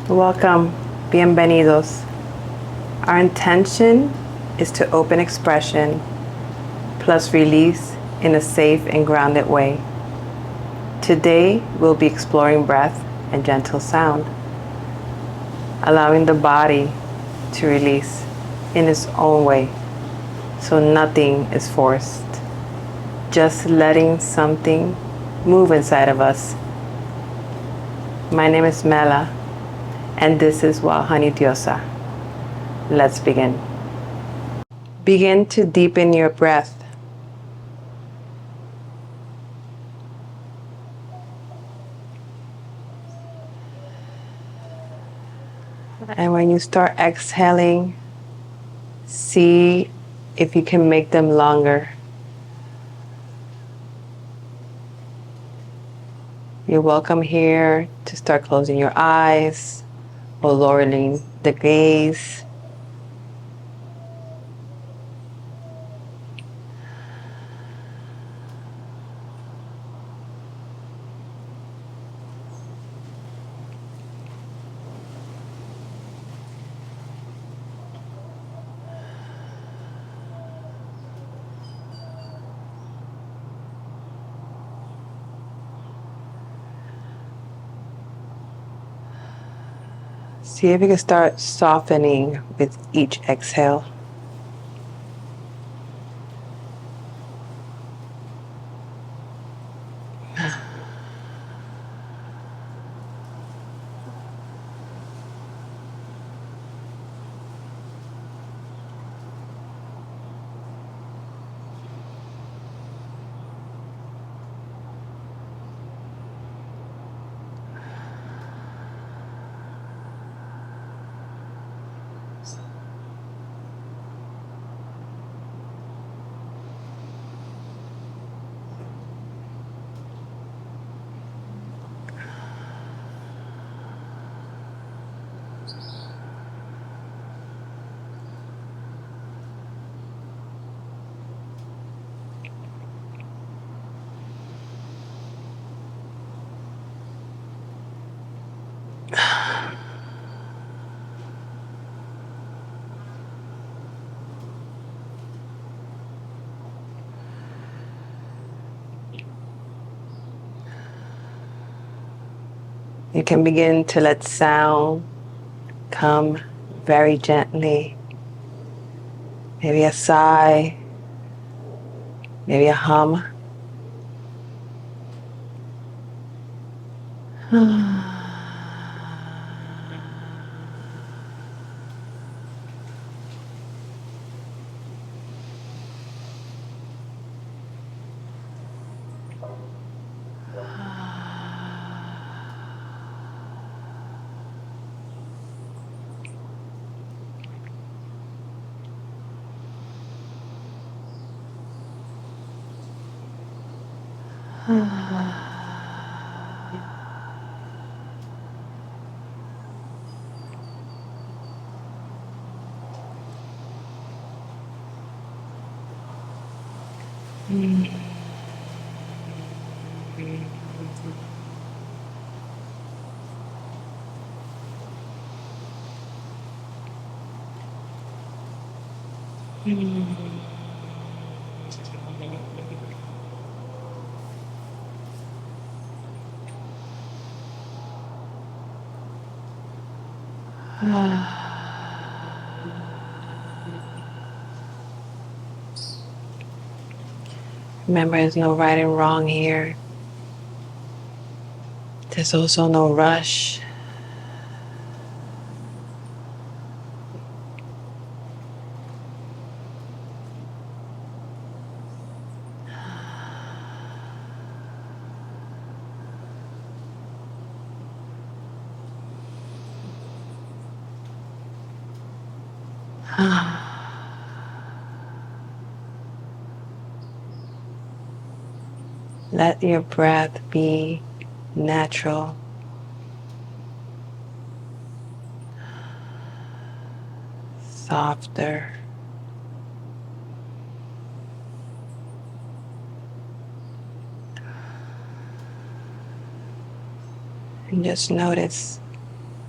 Welcome, bienvenidos. Our intention is to open expression plus release in a safe and grounded way. Today, we'll be exploring breath and gentle sound, allowing the body to release in its own way, so nothing is forced, just letting something move inside of us. My name is Mela, and this is Honey Diosa. Let's begin. Begin to deepen your breath. And when you start exhaling, see if you can make them longer. You're welcome here to start closing your eyes or lowering the gaze. See if you can start softening with each exhale. You can begin to let sound come very gently. Maybe a sigh, maybe a hum. Remember, there's no right and wrong here. There's also no rush. Let your breath be natural. Softer. And just notice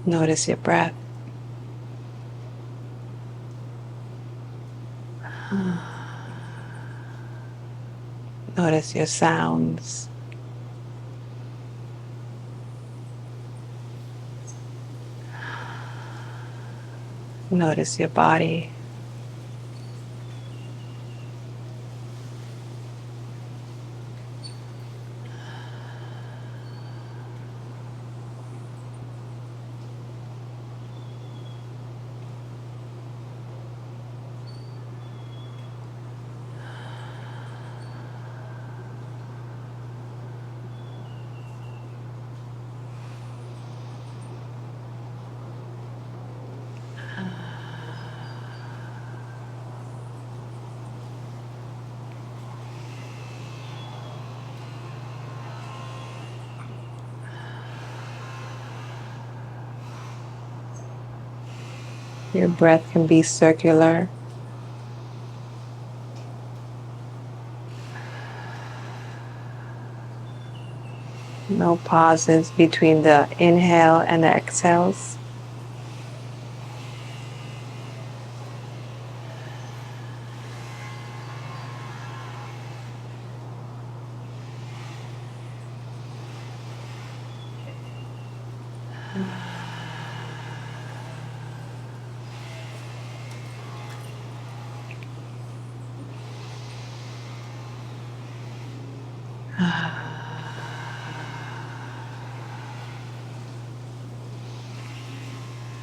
Notice your breath. Notice your sounds. Notice your body. Your breath can be circular. No pauses between the inhale and the exhales.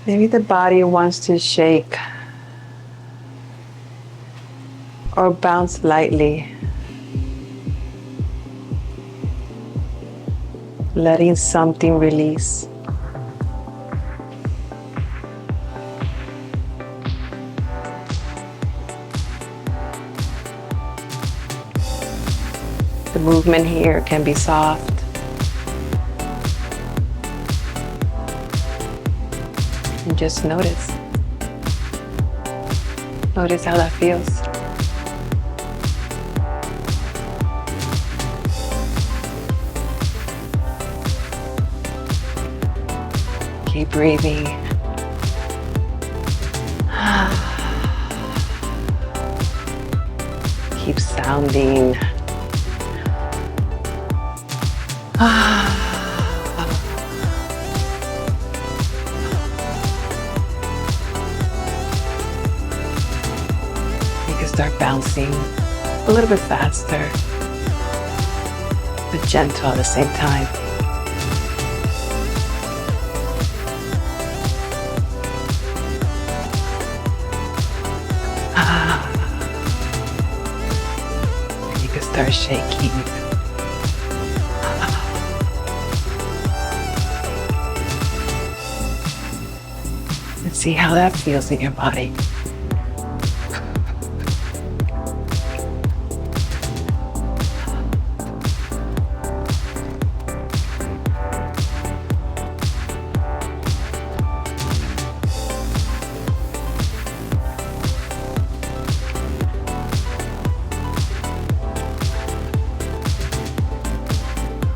Maybe the body wants to shake or bounce lightly, letting something release. The movement here can be soft. And just notice. Notice how that feels. Keep breathing. Keep sounding. You can start bouncing a little bit faster, but gentle at the same time. And you can start shaking. And see how that feels in your body.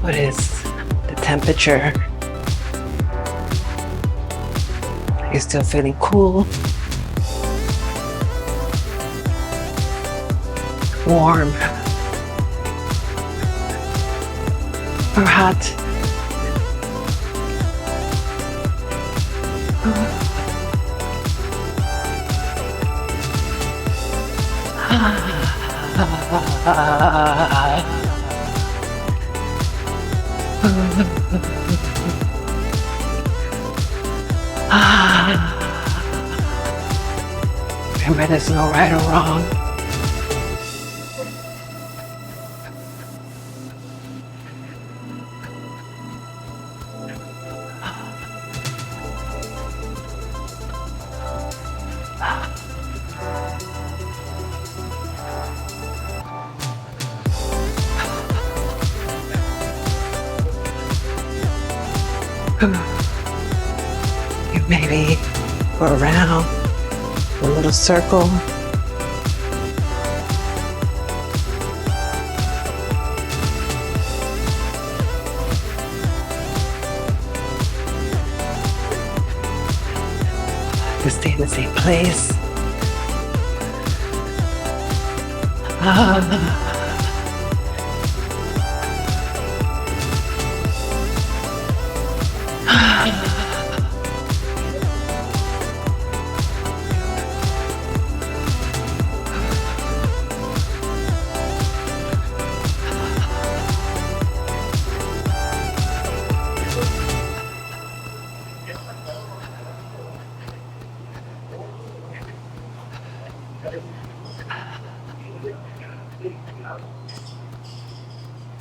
What is the temperature? Are you still feeling cool? Warm? Or hot? Remember, there's no right or wrong. You maybe go around a little circle. to stay in the same place. Ah.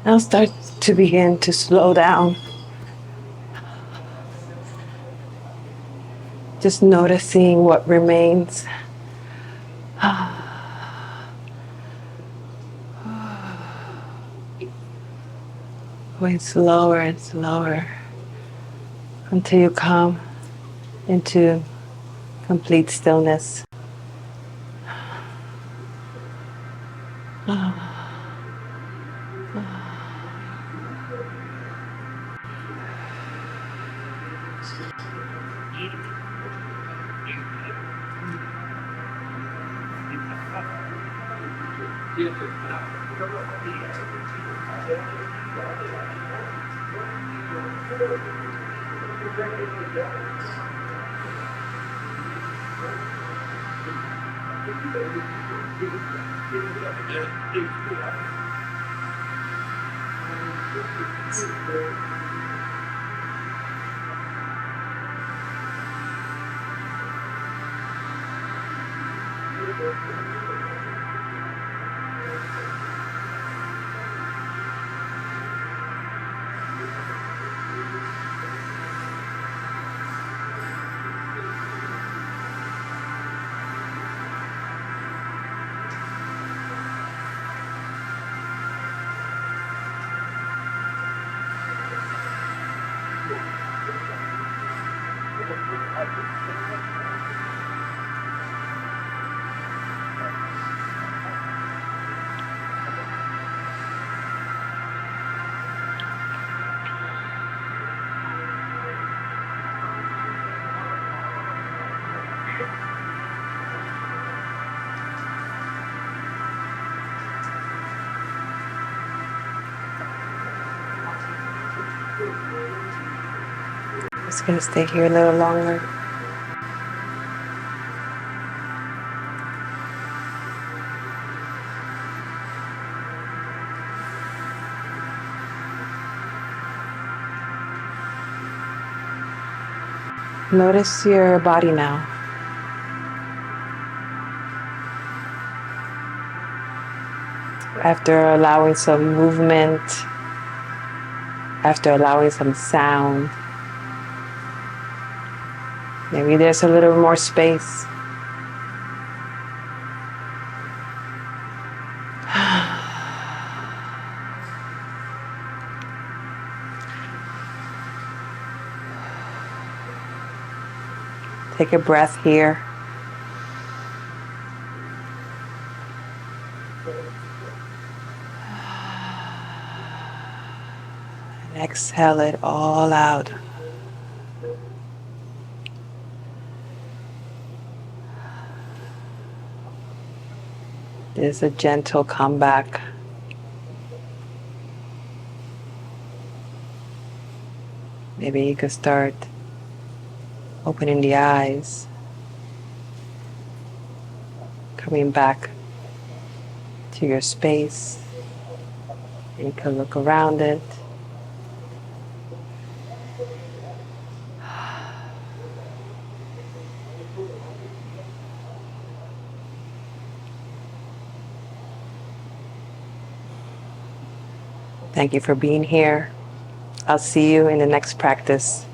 Now start to begin to slow down. Just noticing what remains. Going slower and slower until you come into complete stillness. Just gonna stay here a little longer. Notice your body now. After allowing some movement, after allowing some sound, maybe there's a little more space. Take a breath here. And exhale it all out. There's a gentle comeback. Maybe you could start opening the eyes, coming back to your space. You can look around it. Thank you for being here. I'll see you in the next practice.